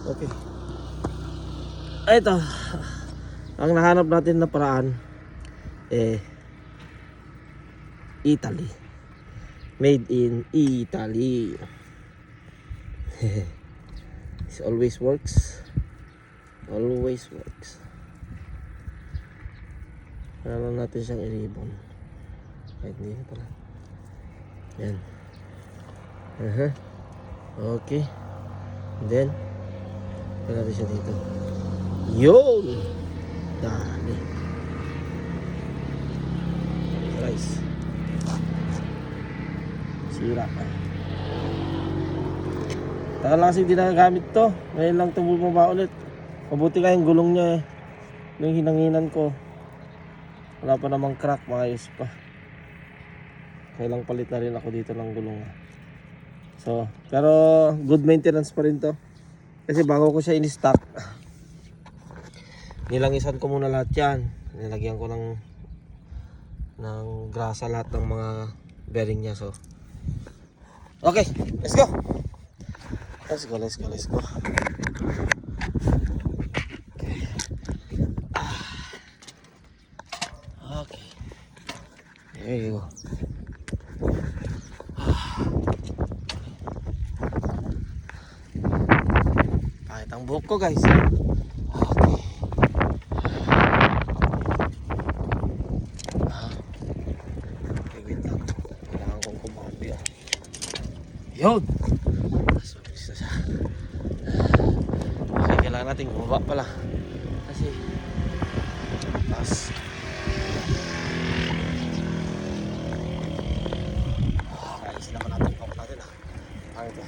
Okay. Ito. Ang nahanap natin na paraan Italy. Made in Italy. It always works. Always works. Kaya natin siyang i-ribbon. Kahit hindi pala. Yan. Okay. And then kaya natin siya dito. Yun! Dali. Rice. Sira pa. Tagal lang kasi hindi nagagamit to. Ngayon lang ito bumaba ulit. Mabuti nga yung gulong niya eh. Yung hinanginan ko. Wala pa namang crack. Maayos pa. Kailang palit na rin ako dito ng gulong. So, pero good maintenance pa rin to. Kasi bago ko siya in-stock, nilangisan ko muna lahat yan. Nilagyan ko ng grasa lahat ng mga bearing niya. So, okay, let's go. Let's go. Okay. There you go. Kahit ang buhok ko, guys. Okay. Okay, wait lang. Kailangan kong kumambi. Yun! So, isa siya. Okay, kailangan natin bumaba pala. Kasi taas. Ayos naman natin pump natin ha. Okay.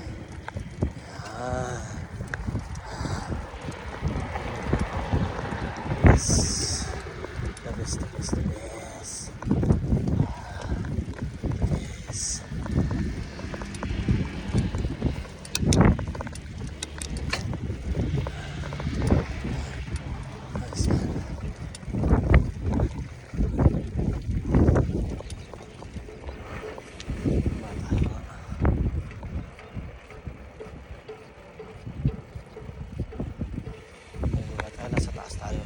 The best. Yes. Nasa taas tayo.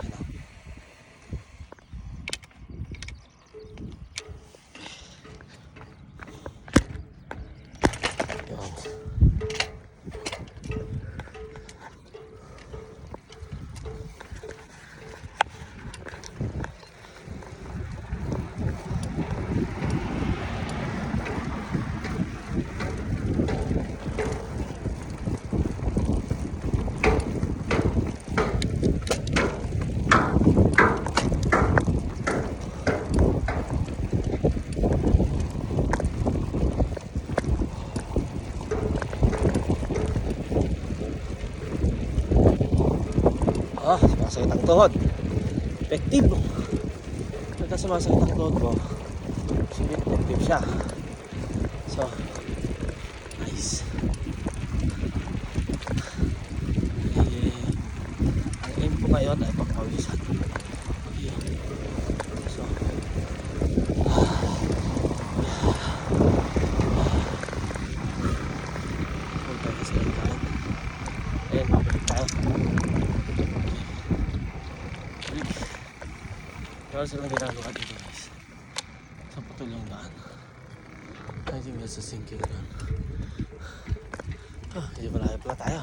Sumasakit ang tuhod. Effective. Pagka sumasakit ang tuhod mo, sige, effective siya. So, nice. Ang aim ko ngayon ay pagpawisan. So, punta ka sa ikaan. Ayan, mabalik tayo. Wala silang ginagawa dito, guys. Sa putol yung daan. I think that's a sinking run. Medyo malayo pala tayo.